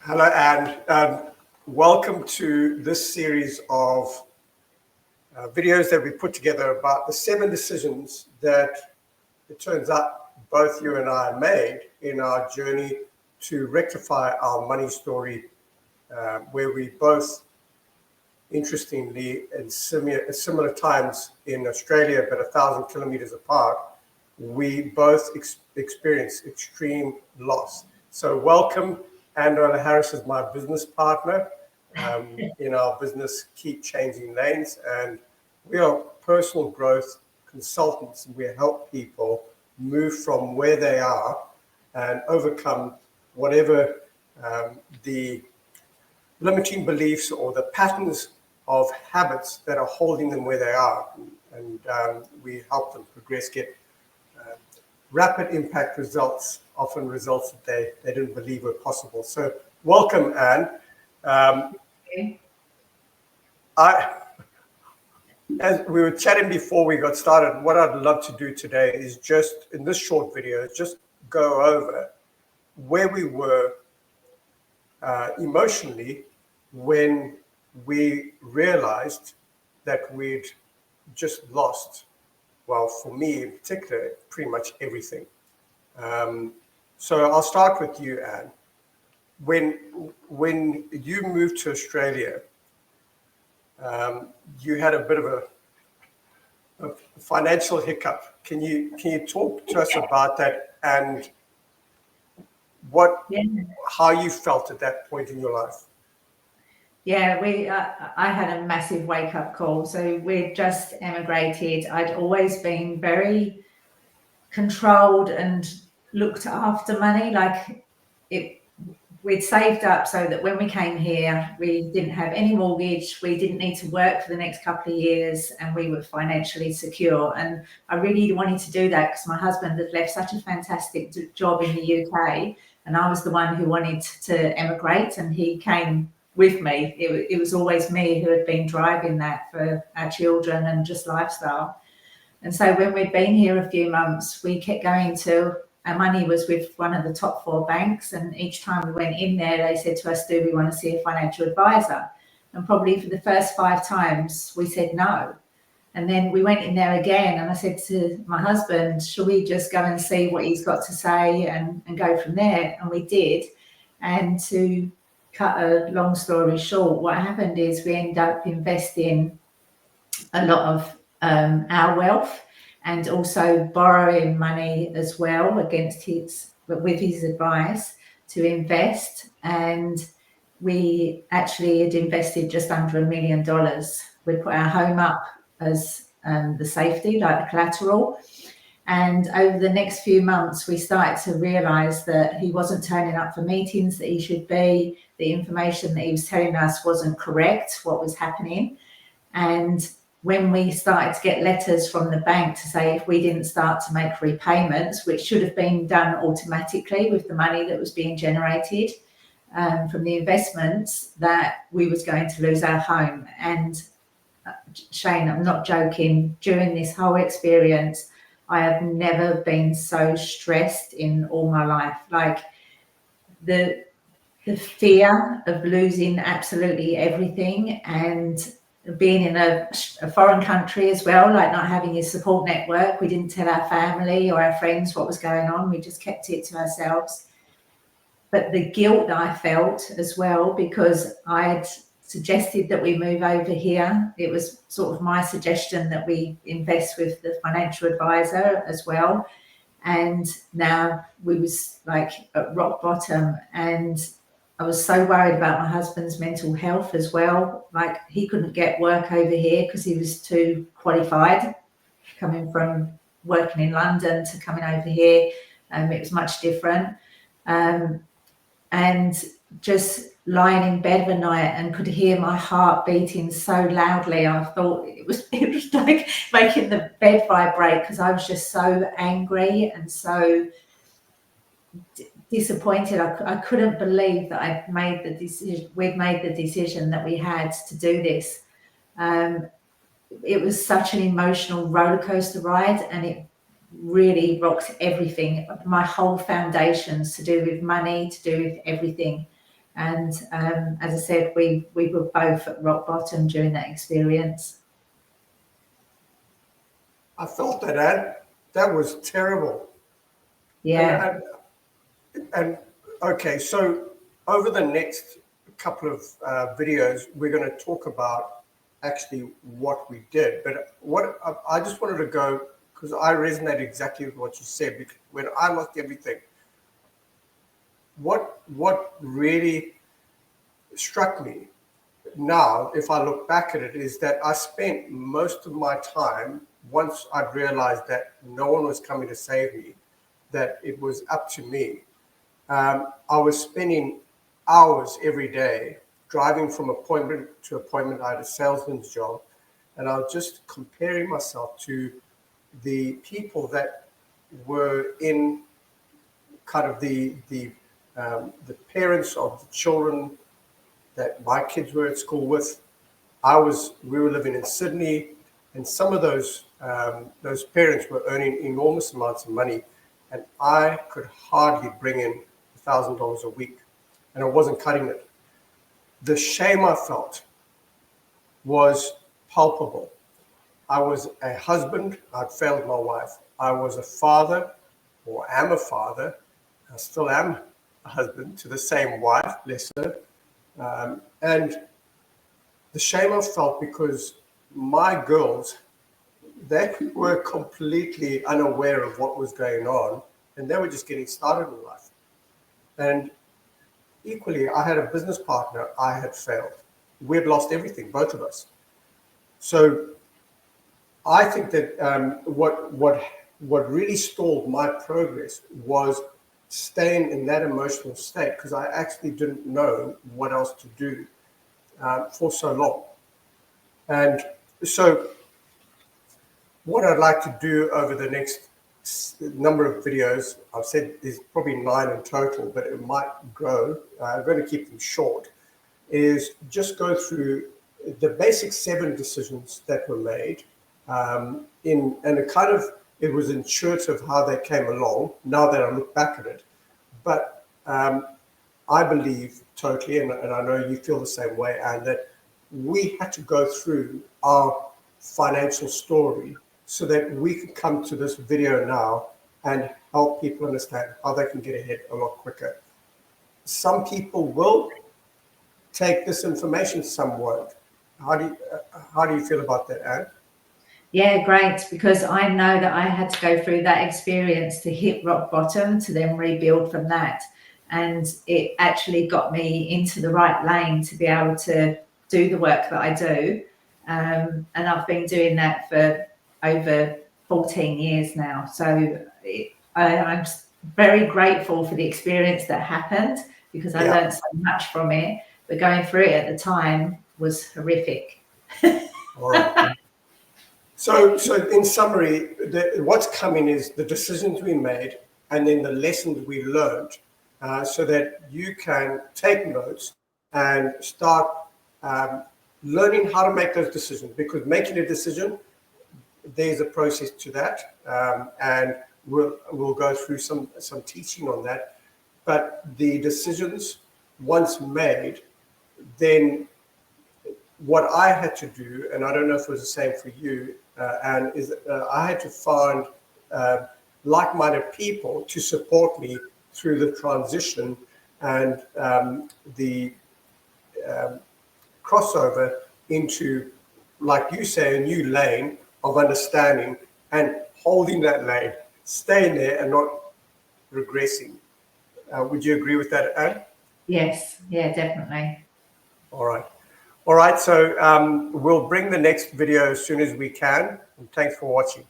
Hello, and welcome to this series of videos that we put together about the 7 decisions that it turns out both you and I made in our journey to rectify our money story, where we both, interestingly, in similar times in Australia, but 1,000 kilometers apart, we both experienced extreme loss. So welcome. And Noler Harris is my business partner in our business, Keep Changing Lanes. And we are personal growth consultants. We help people move from where they are and overcome whatever the limiting beliefs or the patterns of habits that are holding them where they are. And we help them progress, get rapid impact results, often results that they didn't believe were possible. So welcome, Anne. As we were chatting before we got started, what I'd love to do today is just, in this short video, just go over where we were emotionally when we realized that we'd just lost, well, for me in particular, pretty much everything. So I'll start with you, Anne. When you moved to Australia, you had a bit of a financial hiccup. Can you talk to us about that and how you felt at that point in your life? Yeah, I had a massive wake-up call. So we'd just emigrated. I'd always been very controlled and looked after money. We'd saved up so that when we came here, we didn't have any mortgage. We didn't need to work for the next couple of years, and we were financially secure. And I really wanted to do that because my husband had left such a fantastic job in the UK, and I was the one who wanted to emigrate, and he came with me. It was always me who had been driving that for our children and just lifestyle. And so when we'd been here a few months, we kept going to, our money was with one of the top 4 banks. And each time we went in there, they said to us, do we want to see a financial advisor? And probably for the first 5 times, we said no. And then we went in there again, and I said to my husband, shall we just go and see what he's got to say and go from there? And we did. And to cut a long story short, what happened is we ended up investing a lot of our wealth and also borrowing money as well with his advice to invest. And we actually had invested just under $1 million. We put our home up as the safety, like the collateral. And over the next few months, we started to realize that he wasn't turning up for meetings that he should be. The information that he was telling us wasn't correct, what was happening. And when we started to get letters from the bank to say if we didn't start to make repayments, which should have been done automatically with the money that was being generated from the investments, that we was going to lose our home. And Shane, I'm not joking, during this whole experience, I have never been so stressed in all my life. Like the fear of losing absolutely everything and being in a foreign country as well, like not having a support network. We didn't tell our family or our friends what was going on. We just kept it to ourselves. But the guilt that I felt as well, because I'd suggested that we move over here. It was sort of my suggestion that we invest with the financial advisor as well. And now we was like at rock bottom, and I was so worried about my husband's mental health as well. Like he couldn't get work over here because he was too qualified, coming from working in London to coming over here. It was much different. And just lying in bed one night and could hear my heart beating so loudly. I thought it was like making the bed vibrate because I was just so angry and so disappointed. I couldn't believe that I'd made the decision. We'd made the decision that we had to do this. It was such an emotional roller coaster ride, and it really rocked everything. My whole foundations to do with money, to do with everything. And as I said, we were both at rock bottom during that experience. I felt that, Anne. That was terrible. Yeah. And okay, so over the next couple of videos, we're going to talk about actually what we did. But what I just wanted to go, because I resonate exactly with what you said, because when I lost everything, what really struck me now, if I look back at it, is that I spent most of my time, once I'd realized that no one was coming to save me, that it was up to me. I was spending hours every day driving from appointment to appointment. I had a salesman's job, and I was just comparing myself to the people that were in kind of the parents of the children that my kids were at school with. We were living in Sydney, and some of those parents were earning enormous amounts of money, and I could hardly bring in $1,000 a week, and I wasn't cutting it. The shame I felt was palpable. I was a husband. I'd failed my wife. I was a father, or am a father. I still am a husband to the same wife, bless her. And the shame I felt because my girls, they were completely unaware of what was going on, and they were just getting started in life. And equally, I had a business partner. I had failed. We had lost everything, both of us. So I think that what really stalled my progress was staying in that emotional state, because I actually didn't know what else to do for so long. And so what I'd like to do over the next number of videos, I've said there's probably 9 in total, but it might grow. I'm going to keep them short, is just go through the basic 7 decisions that were made. And it was intuitive how they came along, now that I look back at it. But I believe totally, and I know you feel the same way, and that we had to go through our financial story so that we can come to this video now and help people understand how they can get ahead a lot quicker. Some people will take this information, some won't. How do you feel about that, Anne? Yeah, great, because I know that I had to go through that experience to hit rock bottom to then rebuild from that. And it actually got me into the right lane to be able to do the work that I do. And I've been doing that for over 14 years now. So I'm very grateful for the experience that happened, because I learned so much from it. But going through it at the time was horrific. All right. So in summary, what's coming is the decisions we made and then the lessons we learned, so that you can take notes and start learning how to make those decisions. Because making a decision, there's a process to that, and we'll go through some teaching on that. But the decisions once made, then what I had to do, and I don't know if it was the same for you, and is I had to find like-minded people to support me through the transition and the crossover into, like you say, a new lane of understanding and holding that lane, staying there and not regressing. Would you agree with that, Anne? Yes, yeah, definitely. All right. All right, so we'll bring the next video as soon as we can. And thanks for watching.